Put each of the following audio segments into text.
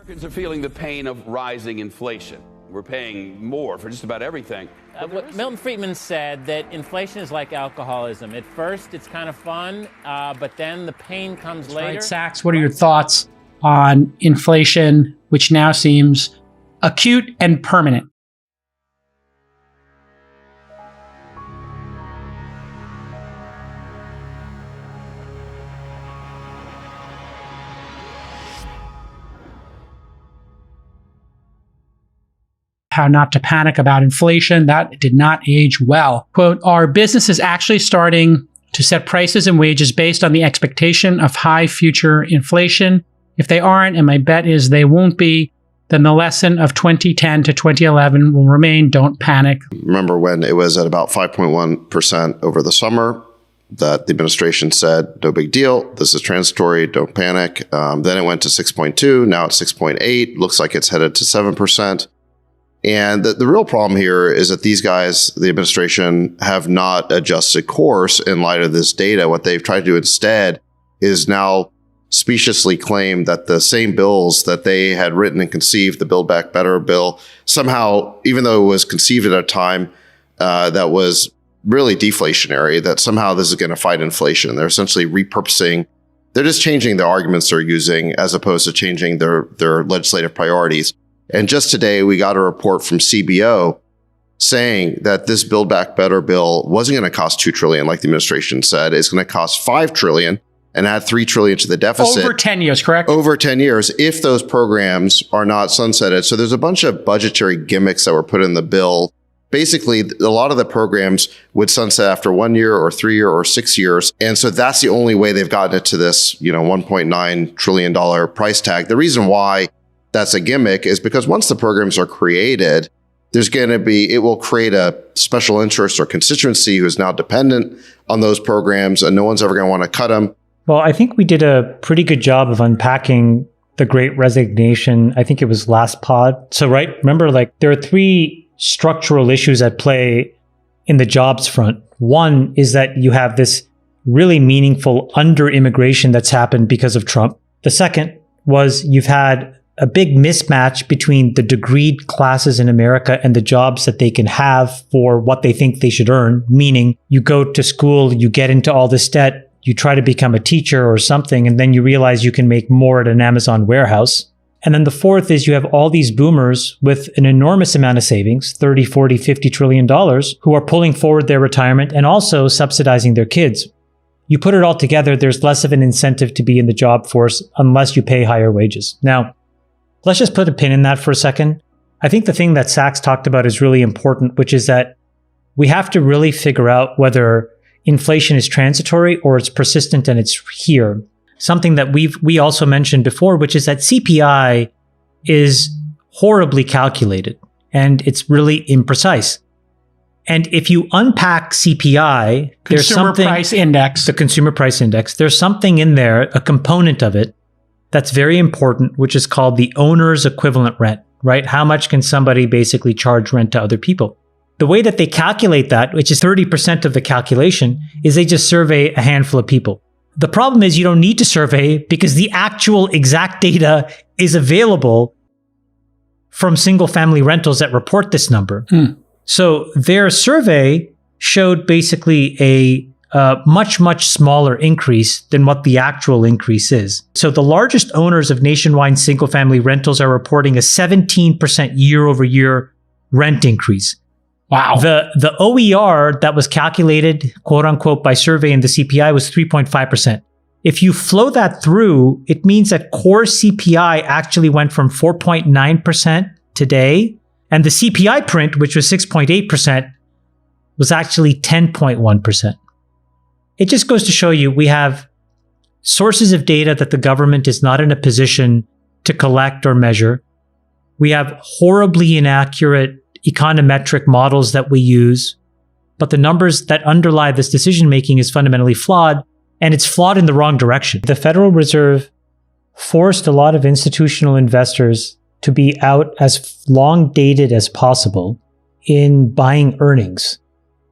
Americans are feeling the pain of rising inflation. We're paying more for just about everything. Milton Friedman said that inflation is like alcoholism. At first, it's kind of fun, but then the pain comes later. Right, Sachs, what are your thoughts on inflation, which now seems acute and permanent? How not to panic about inflation. That did not age well. Quote, are businesses actually starting to set prices and wages based on the expectation of high future inflation? If they aren't, and my bet is they won't be, then the lesson of 2010 to 2011 will remain. Don't panic. Remember when it was at about 5.1% over the summer that the administration said, no big deal. This is transitory. Don't panic. Then it went to 6.2. Now it's 6.8. Looks like it's headed to 7%. And the real problem here is that these guys, the administration, have not adjusted course in light of this data. What they've tried to do instead is now speciously claim that the same bills that they had written and conceived, the Build Back Better bill, somehow, even though it was conceived at a time that was really deflationary, that somehow this is going to fight inflation. They're essentially repurposing. They're just changing the arguments they're using as opposed to changing their legislative priorities. And just today, we got a report from CBO saying that this Build Back Better bill wasn't going to cost $2 trillion, like the administration said. It's going to cost $5 trillion and add $3 trillion to the deficit. Over 10 years, correct? Over 10 years, if those programs are not sunsetted. So there's a bunch of budgetary gimmicks that were put in the bill. Basically, a lot of the programs would sunset after 1 year or 3 year or 6 years. And so that's the only way they've gotten it to this, $1.9 trillion price tag. The reason why that's a gimmick is because once the programs are created, it will create a special interest or constituency who is now dependent on those programs, and no one's ever going to want to cut them. Well, I think we did a pretty good job of unpacking the Great Resignation. I think it was last pod. So, right, remember, there are three structural issues at play in the jobs front. One is that you have this really meaningful under-immigration that's happened because of Trump. The second was you've had a big mismatch between the degreed classes in America and the jobs that they can have for what they think they should earn, meaning you go to school, you get into all this debt, you try to become a teacher or something, and then you realize you can make more at an Amazon warehouse. And then the fourth is you have all these boomers with an enormous amount of savings, 30, 40, 50 trillion dollars, who are pulling forward their retirement and also subsidizing their kids. You put it all together, there's less of an incentive to be in the job force unless you pay higher wages. Now, let's just put a pin in that for a second. I think the thing that Sachs talked about is really important, which is that we have to really figure out whether inflation is transitory or it's persistent and it's here. Something that we also mentioned before, which is that CPI is horribly calculated and it's really imprecise. And if you unpack CPI, there's something, Price Index, the Consumer Price Index, there's something in there, a component of it, that's very important, which is called the owner's equivalent rent, right? How much can somebody basically charge rent to other people? The way that they calculate that, which is 30% of the calculation, is they just survey a handful of people. The problem is you don't need to survey because the actual exact data is available from single family rentals that report this number. So their survey showed basically a much, much smaller increase than what the actual increase is. So the largest owners of nationwide single-family rentals are reporting a 17% year-over-year rent increase. Wow. The OER that was calculated, quote unquote, by survey in the CPI was 3.5%. If you flow that through, it means that core CPI actually went from 4.9% today, and the CPI print, which was 6.8%, was actually 10.1%. It just goes to show you we have sources of data that the government is not in a position to collect or measure. We have horribly inaccurate econometric models that we use, but the numbers that underlie this decision-making is fundamentally flawed, and it's flawed in the wrong direction. The Federal Reserve forced a lot of institutional investors to be out as long dated as possible in buying earnings.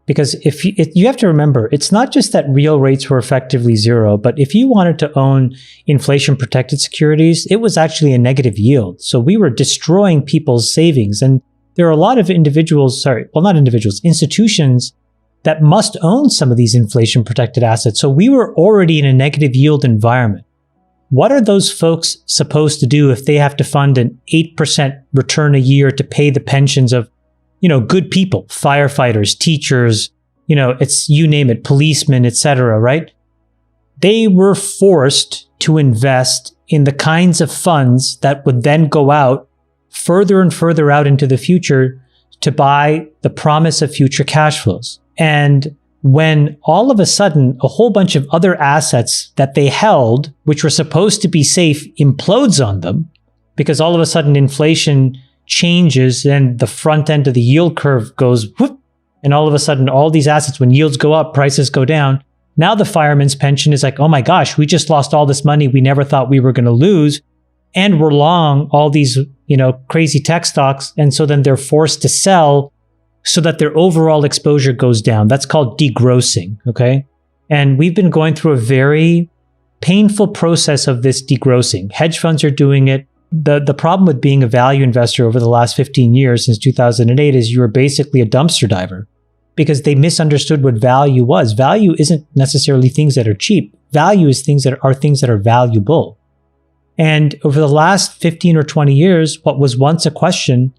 Because if you have to remember, it's not just that real rates were effectively zero, but if you wanted to own inflation protected securities, it was actually a negative yield. So we were destroying people's savings. And there are a lot of institutions that must own some of these inflation protected assets. So we were already in a negative yield environment. What are those folks supposed to do if they have to fund an 8% return a year to pay the pensions of, good people, firefighters, teachers, it's, you name it, policemen, etc., right? They were forced to invest in the kinds of funds that would then go out further and further out into the future to buy the promise of future cash flows. And when all of a sudden a whole bunch of other assets that they held, which were supposed to be safe, implodes on them, because all of a sudden inflation changes and the front end of the yield curve goes whoop, and all of a sudden all these assets, when yields go up, prices go down. Now the fireman's pension is like, oh my gosh, we just lost all this money we never thought we were going to lose. And we're long all these, crazy tech stocks. And so then they're forced to sell so that their overall exposure goes down. That's called degrossing, okay? And we've been going through a very painful process of this degrossing. Hedge funds are doing it. The problem with being a value investor over the last 15 years, since 2008, is you are basically a dumpster diver because they misunderstood what value was. Value isn't necessarily things that are cheap. Value is things that are valuable. And over the last 15 or 20 years, what was once a question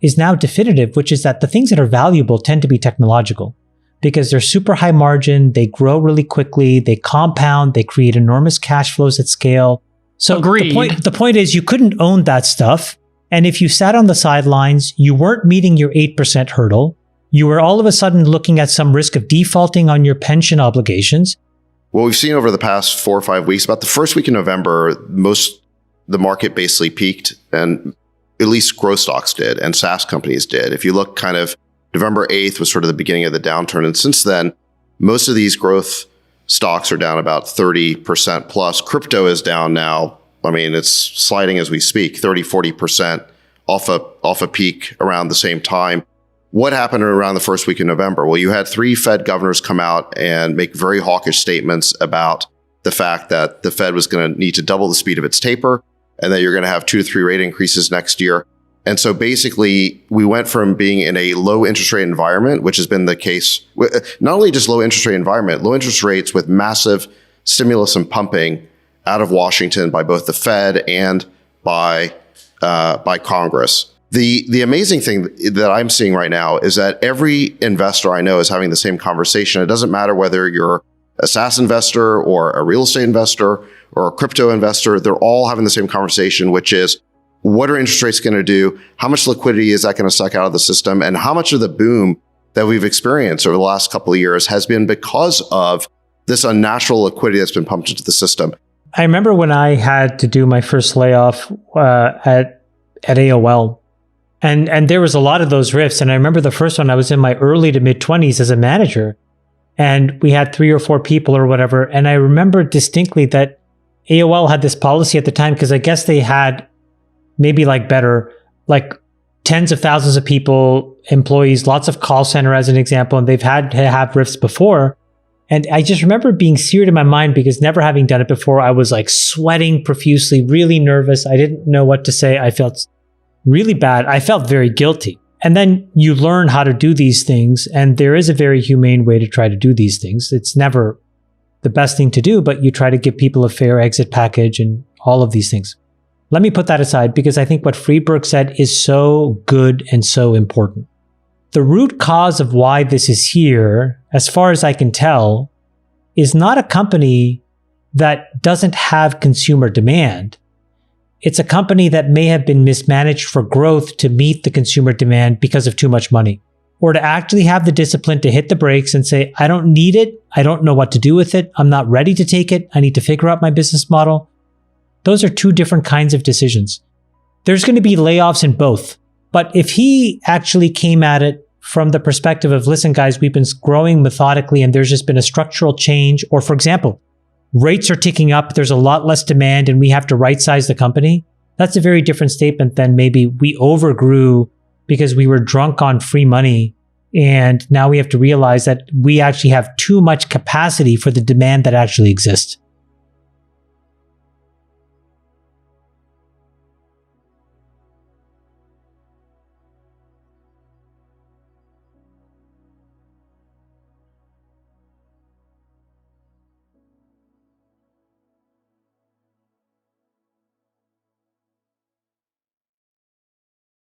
is now definitive, which is that the things that are valuable tend to be technological because they're super high margin, they grow really quickly, they compound, they create enormous cash flows at scale. So Agreed. The point is you couldn't own that stuff. And if you sat on the sidelines, you weren't meeting your 8% hurdle. You were all of a sudden looking at some risk of defaulting on your pension obligations. What we've seen over the past 4 or 5 weeks, about the first week in November, the market basically peaked, and at least growth stocks did, and SaaS companies did. If you look kind of November 8th was sort of the beginning of the downturn. And since then, most of these growth stocks are down about 30% plus. Crypto is down now. I mean, it's sliding as we speak, 30, 40% off a peak around the same time. What happened around the first week in November? Well, you had 3 Fed governors come out and make very hawkish statements about the fact that the Fed was going to need to double the speed of its taper and that you're going to have 2 to 3 rate increases next year. And so basically, we went from being in a low interest rate environment, which has been the case, not only just low interest rate environment, low interest rates with massive stimulus and pumping out of Washington by both the Fed and by Congress. The amazing thing that I'm seeing right now is that every investor I know is having the same conversation. It doesn't matter whether you're a SaaS investor or a real estate investor or a crypto investor. They're all having the same conversation, which is, what are interest rates going to do? How much liquidity is that going to suck out of the system? And how much of the boom that we've experienced over the last couple of years has been because of this unnatural liquidity that's been pumped into the system? I remember when I had to do my first layoff at AOL. And there was a lot of those rifts. And I remember the first one, I was in my early to mid 20s as a manager. And we had 3 or 4 people or whatever. And I remember distinctly that AOL had this policy at the time, because I guess they had maybe like tens of thousands of people, employees, lots of call center as an example. And they've had to have rifts before. And I just remember being seared in my mind because never having done it before, I was like sweating profusely, really nervous. I didn't know what to say. I felt really bad. I felt very guilty. And then you learn how to do these things. And there is a very humane way to try to do these things. It's never the best thing to do, but you try to give people a fair exit package and all of these things. Let me put that aside because I think what Friedberg said is so good and so important. The root cause of why this is here, as far as I can tell, is not a company that doesn't have consumer demand. It's a company that may have been mismanaged for growth to meet the consumer demand because of too much money, or to actually have the discipline to hit the brakes and say, I don't need it. I don't know what to do with it. I'm not ready to take it. I need to figure out my business model. Those are 2 different kinds of decisions. There's going to be layoffs in both. But if he actually came at it from the perspective of, listen, guys, we've been growing methodically and there's just been a structural change, or for example, rates are ticking up, there's a lot less demand and we have to right size the company, that's a very different statement than maybe we overgrew because we were drunk on free money And now we have to realize that we actually have too much capacity for the demand that actually exists.